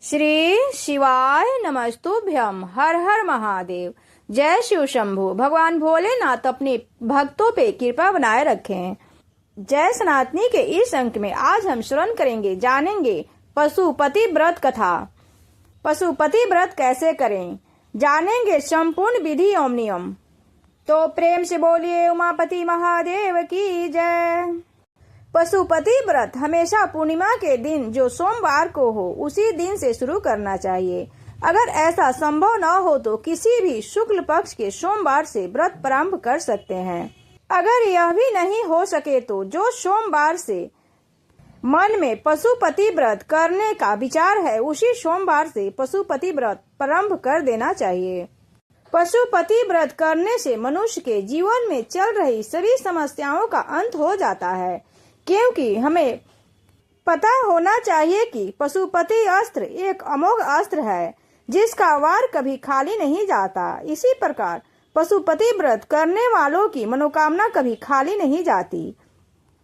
श्री शिवाय नमस्तुभ्यम। हर हर महादेव। जय शिव शंभु। भगवान भोलेनाथ अपने भक्तों पे कृपा बनाए रखें। जय सनातनी के इस अंक में आज हम श्रवण करेंगे, जानेंगे पशुपति व्रत कथा। पशुपति व्रत कैसे करें, जानेंगे संपूर्ण विधि एवं नियम। तो प्रेम से बोलिए उमापति महादेव की जय। पशुपति व्रत हमेशा पूर्णिमा के दिन जो सोमवार को हो उसी दिन से शुरू करना चाहिए। अगर ऐसा संभव न हो तो किसी भी शुक्ल पक्ष के सोमवार से व्रत प्रारंभ कर सकते हैं। अगर यह भी नहीं हो सके तो जो सोमवार से मन में पशुपति व्रत करने का विचार है उसी सोमवार से पशुपति व्रत प्रारंभ कर देना चाहिए। पशुपति व्रत करने से मनुष्य के जीवन में चल रही सभी समस्याओं का अंत हो जाता है, क्योंकि हमें पता होना चाहिए कि पशुपति अस्त्र एक अमोघ अस्त्र है जिसका वार कभी खाली नहीं जाता। इसी प्रकार पशुपति व्रत करने वालों की मनोकामना कभी खाली नहीं जाती।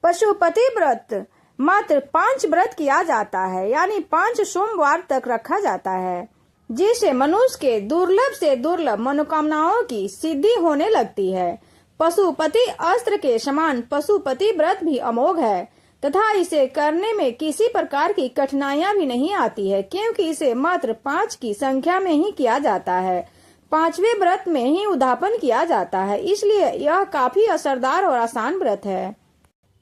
पशुपति व्रत मात्र 5 व्रत किया जाता है, यानी 5 सोमवार तक रखा जाता है, जिससे मनुष्य के दुर्लभ से दुर्लभ मनोकामनाओं की सिद्धि होने लगती है। पशुपति अस्त्र के समान पशुपति व्रत भी अमोघ है तथा इसे करने में किसी प्रकार की कठिनाइयां भी नहीं आती है, क्योंकि इसे मात्र 5 की संख्या में ही किया जाता है। 5वें व्रत में ही उद्यापन किया जाता है, इसलिए यह काफी असरदार और आसान व्रत है।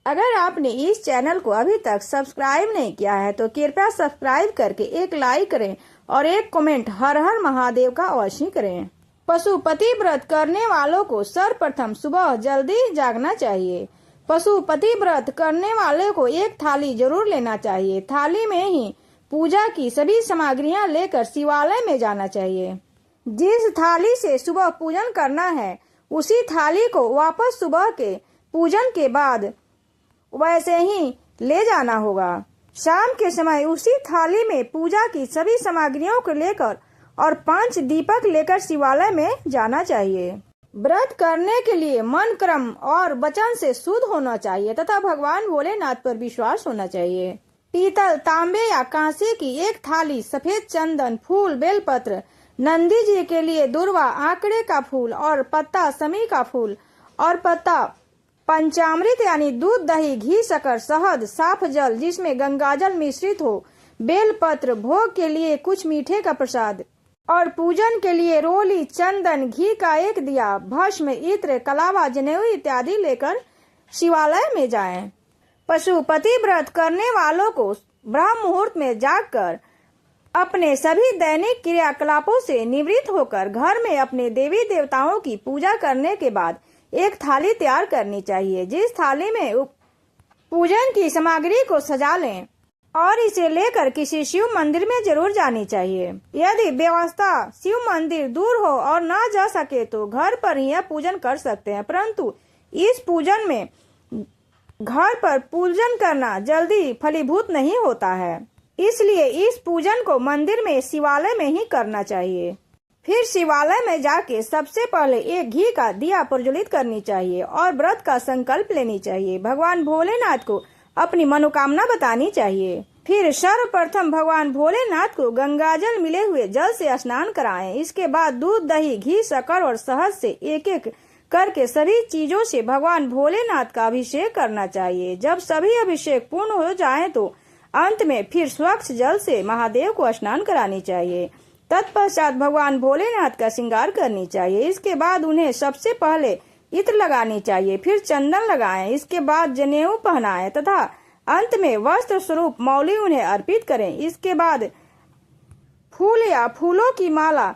अगर आपने इस चैनल को अभी तक सब्सक्राइब नहीं किया है तो कृपया सब्सक्राइब करके एक लाइक करें और एक कमेंट हर हर महादेव का अवश्य करें। पशुपति व्रत करने वालों को सर्वप्रथम सुबह जल्दी जागना चाहिए। पशुपति व्रत करने वाले को एक थाली जरूर लेना चाहिए। थाली में ही पूजा की सभी सामग्रियां लेकर शिवालय में जाना चाहिए। जिस थाली से सुबह पूजन करना है उसी थाली को वापस सुबह के पूजन के बाद वैसे ही ले जाना होगा। शाम के समय उसी थाली में पूजा की सभी सामग्रियों को लेकर और 5 दीपक लेकर शिवालय में जाना चाहिए। व्रत करने के लिए मन, कर्म और वचन से शुद्ध होना चाहिए तथा भगवान भोलेनाथ पर विश्वास होना चाहिए। पीतल, तांबे या कांसे की एक थाली, सफेद चंदन, फूल, बेलपत्र, नंदी जी के लिए दुर्वा, आंकड़े का फूल और पत्ता, समी का फूल और पत्ता, पंचामृत यानी दूध, दही, घी, शक्कर, शहद, साफ जल जिसमें गंगाजल मिश्रित हो, बेलपत्र, भोग के लिए कुछ मीठे का प्रसाद और पूजन के लिए रोली, चंदन, घी का एक दिया, भस्म, इत्र, कलावा, जनेऊ इत्यादि लेकर शिवालय में जाएं। पशुपति व्रत करने वालों को ब्रह्म मुहूर्त में जागकर अपने सभी दैनिक क्रियाकलापों से निवृत्त होकर घर में अपने देवी देवताओं की पूजा करने के बाद एक थाली तैयार करनी चाहिए। जिस थाली में पूजन की सामग्री को सजा लें और इसे लेकर किसी शिव मंदिर में जरूर जानी चाहिए। यदि व्यवस्था शिव मंदिर दूर हो और न जा सके तो घर पर ही यह पूजन कर सकते हैं, परंतु इस पूजन में घर पर पूजन करना जल्दी फलीभूत नहीं होता है, इसलिए इस पूजन को मंदिर में शिवालय में ही करना चाहिए। फिर शिवालय में जाके सबसे पहले एक घी का दिया प्रज्वलित करनी चाहिए और व्रत का संकल्प लेनी चाहिए। भगवान भोलेनाथ को अपनी मनोकामना बतानी चाहिए। फिर सर्वप्रथम भगवान भोलेनाथ को गंगाजल मिले हुए जल से स्नान कराएं। इसके बाद दूध, दही, घी, शक्कर और शहद से एक एक करके सभी चीजों से भगवान भोलेनाथ का अभिषेक करना चाहिए। जब सभी अभिषेक पूर्ण हो जाए तो अंत में फिर स्वच्छ जल से महादेव को स्नान करानी चाहिए। तत्पश्चात भगवान भोलेनाथ का श्रृंगार करनी चाहिए। इसके बाद उन्हें सबसे पहले इत्र लगानी चाहिए, फिर चंदन लगाएं, इसके बाद जनेऊ पहनाएं तथा अंत में वस्त्र स्वरूप मौली उन्हें अर्पित करें। इसके बाद फूल या फूलों की माला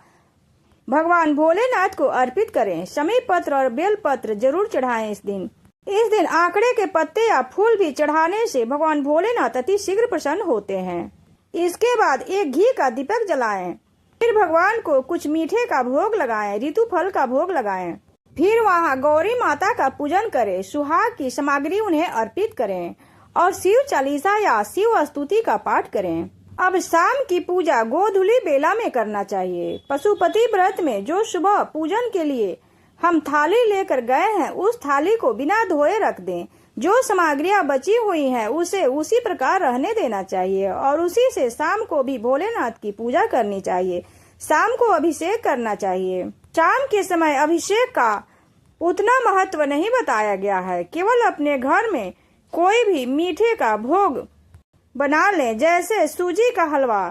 भगवान भोलेनाथ को अर्पित करें। शमी पत्र और बेल पत्र जरूर चढ़ाएं। इस दिन आंकड़े के पत्ते या फूल भी चढ़ाने से भगवान भोलेनाथ अति शीघ्र प्रसन्न होते हैं। इसके बाद एक घी का दीपक जलाएं, फिर भगवान को कुछ मीठे का भोग लगाएं, ऋतु फल का भोग लगाएं। फिर वहाँ गौरी माता का पूजन करें, सुहाग की सामग्री उन्हें अर्पित करें और शिव चालीसा या शिव स्तुति का पाठ करें। अब शाम की पूजा गोधूली बेला में करना चाहिए। पशुपति व्रत में जो सुबह पूजन के लिए हम थाली लेकर गए हैं उस थाली को बिना धोए रख दें। जो सामग्रियां बची हुई हैं उसे उसी प्रकार रहने देना चाहिए और उसी से शाम को भी भोलेनाथ की पूजा करनी चाहिए। शाम को अभिषेक करना चाहिए। शाम के समय अभिषेक का उतना महत्व नहीं बताया गया है। केवल अपने घर में कोई भी मीठे का भोग बना लें, जैसे सूजी का हलवा,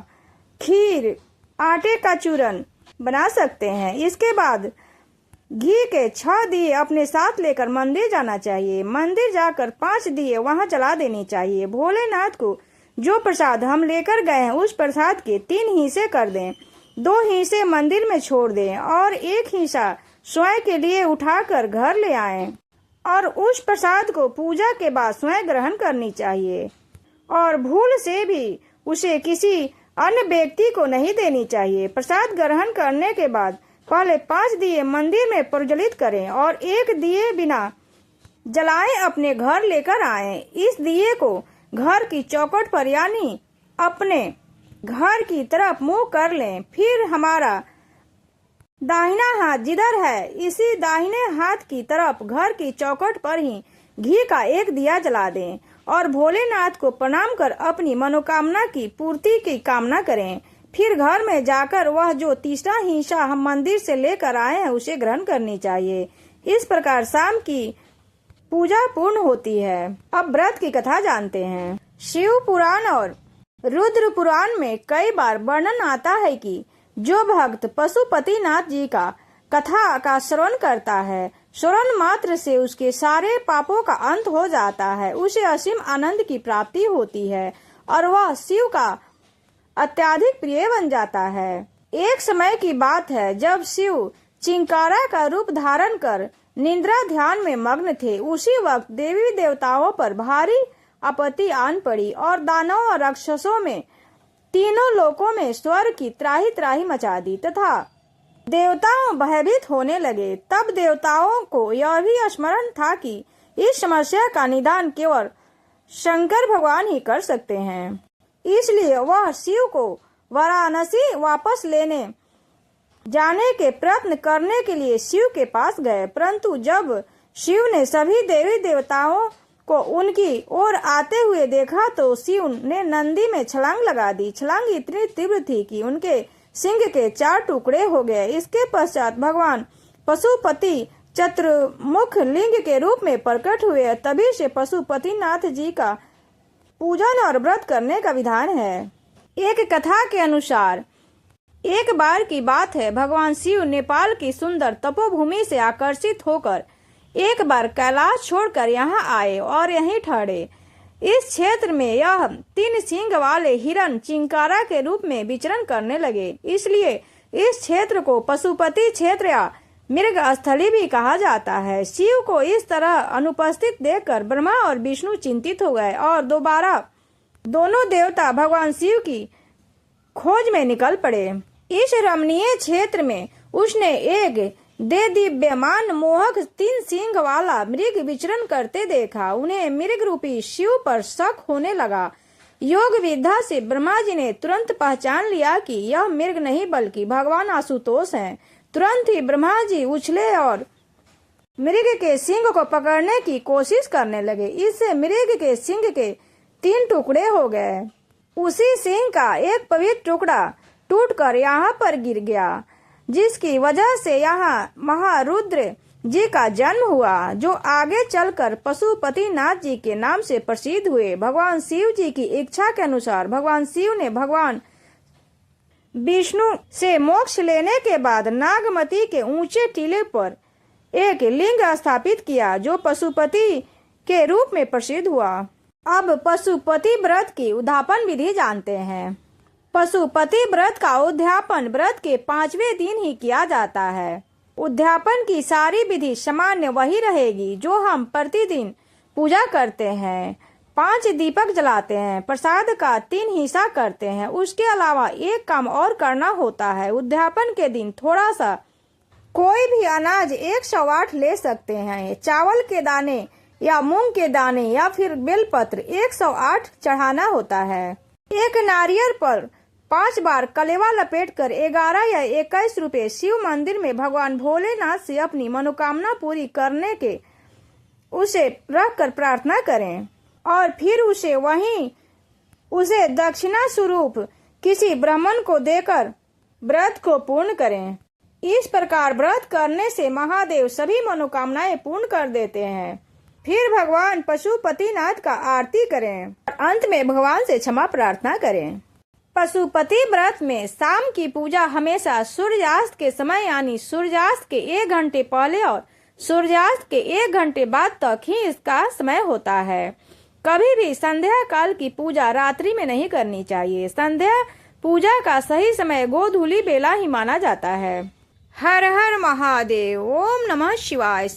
खीर, आटे का चूरन बना सकते हैं। इसके बाद घी के 6 दिए अपने साथ लेकर मंदिर जाना चाहिए। मंदिर जाकर 5 दिए वहां जला देनी चाहिए। भोलेनाथ को जो प्रसाद हम लेकर गए हैं उस प्रसाद के 3 हिस्से कर दें। 2 हिस्से मंदिर में छोड़ दें और 1 हिस्सा स्वयं के लिए उठाकर घर ले आएं और उस प्रसाद को पूजा के बाद स्वयं ग्रहण करनी चाहिए और भूल से भी उसे किसी अन्य व्यक्ति को नहीं देनी चाहिए। प्रसाद ग्रहण करने के बाद पहले 5 दिए मंदिर में प्रज्वलित करें और 1 दिए बिना जलाए अपने घर लेकर आएं। इस दिए को घर की चौखट पर यानी अपने घर की तरफ मुंह कर लें। फिर हमारा दाहिना हाथ जिधर है इसी दाहिने हाथ की तरफ घर की चौखट पर ही घी का 1 दिया जला दें और भोलेनाथ को प्रणाम कर अपनी मनोकामना की पूर्ति की कामना करें। फिर घर में जाकर वह जो तीसरा हिस्सा हम मंदिर से लेकर आए हैं उसे ग्रहण करनी चाहिए। इस प्रकार शाम की पूजा पूर्ण होती है। अब व्रत की कथा जानते हैं। शिव पुराण और रुद्र पुराण में कई बार वर्णन आता है कि जो भक्त पशुपतिनाथ जी का कथा का श्रवण करता है, श्रवण मात्र से उसके सारे पापों का अंत हो जाता है, उसे असीम आनंद की प्राप्ति होती है और वह शिव का अत्यधिक प्रिय बन जाता है। एक समय की बात है जब शिव चिंकारा का रूप धारण कर निद्रा ध्यान में मग्न थे। उसी वक्त देवी देवताओं पर भारी आपत्ति आन पड़ी और दानवों और राक्षसों में तीनों लोकों में स्वर्ग की त्राही त्राही मचा दी तथा देवताओं भयभीत होने लगे। तब देवताओं को यह भी स्मरण था कि इस समस्या का निदान केवल शंकर भगवान ही कर सकते हैं। इसलिए वह शिव को वाराणसी वापस लेने जाने के प्रयत्न करने के लिए शिव के पास गए, परंतु जब शिव ने सभी देवी देवताओं को उनकी ओर आते हुए देखा तो शिव ने नंदी में छलांग लगा दी। छलांग इतनी तीव्र थी कि उनके सिंह के 4 टुकड़े हो गए। इसके पश्चात भगवान पशुपति चतुर्मुख लिंग के रूप में प्रकट हुए। तभी से पशुपतिनाथ जी का पूजन और व्रत करने का विधान है। एक कथा के अनुसार एक बार की बात है, भगवान शिव नेपाल की सुंदर तपोभूमि से आकर्षित होकर एक बार कैलाश छोड़कर यहाँ आए और यहीं ठहरे। इस क्षेत्र में यह 3 सींग वाले हिरण चिंकारा के रूप में विचरण करने लगे। इसलिए इस क्षेत्र को पशुपति क्षेत्र या मृग स्थली भी कहा जाता है। शिव को इस तरह अनुपस्थित देखकर ब्रह्मा और विष्णु चिंतित हो गए और दोबारा दोनों देवता भगवान शिव की खोज में निकल पड़े। इस रमणीय क्षेत्र में उसने एक दिव्यमान मोहक 3 सींग वाला मृग विचरण करते देखा। उन्हें मृग रूपी शिव पर शक होने लगा। योग विद्या से ब्रह्मा जी ने तुरंत पहचान लिया कि यह मृग नहीं बल्कि भगवान आशुतोष हैं। तुरंत ही ब्रह्मा जी उछले और मृग के सिंग को पकड़ने की कोशिश करने लगे। इससे मृग के सिंग के 3 टुकड़े हो गए। उसी सिंह का एक पवित्र टुकड़ा टूटकर यहाँ पर गिर गया, जिसकी वजह से यहाँ महारुद्र जी का जन्म हुआ, जो आगे चलकर पशुपतिनाथ जी के नाम से प्रसिद्ध हुए। भगवान शिव जी की इच्छा के अनुसार भगवान शिव ने भगवान विष्णु से मोक्ष लेने के बाद नागमती के ऊंचे टीले पर एक लिंग स्थापित किया, जो पशुपति के रूप में प्रसिद्ध हुआ। अब पशुपति व्रत की उद्यापन विधि जानते हैं। पशुपति व्रत का उद्यापन व्रत के 5वें दिन ही किया जाता है। उद्यापन की सारी विधि सामान्य वही रहेगी जो हम प्रतिदिन पूजा करते हैं। 5 दीपक जलाते हैं, प्रसाद का 3 हिस्सा करते हैं। उसके अलावा एक काम और करना होता है। उद्यापन के दिन थोड़ा सा कोई भी अनाज 108 ले सकते हैं। चावल के दाने या मूंग के दाने या फिर बेलपत्र 108 चढ़ाना होता है। एक नारियल पर 5 बार कलेवा लपेटकर 11 या 21 रुपए शिव मंदिर में भगवान भोलेनाथ से अपनी मनोकामना पूरी करने के उसे रखकर प्रार्थना करें और फिर उसे दक्षिणा स्वरूप किसी ब्राह्मण को देकर व्रत को पूर्ण करें। इस प्रकार व्रत करने से महादेव सभी मनोकामनाएं पूर्ण कर देते हैं। फिर भगवान पशुपतिनाथ का आरती करें और अंत में भगवान से क्षमा प्रार्थना करें। पशुपति व्रत में शाम की पूजा हमेशा सूर्यास्त के समय यानी सूर्यास्त के 1 घंटे पहले और सूर्यास्त के 1 घंटे बाद तक ही इसका समय होता है। कभी भी संध्या काल की पूजा रात्रि में नहीं करनी चाहिए। संध्या पूजा का सही समय गोधूली बेला ही माना जाता है। हर हर महादेव। ओम नमः शिवाय।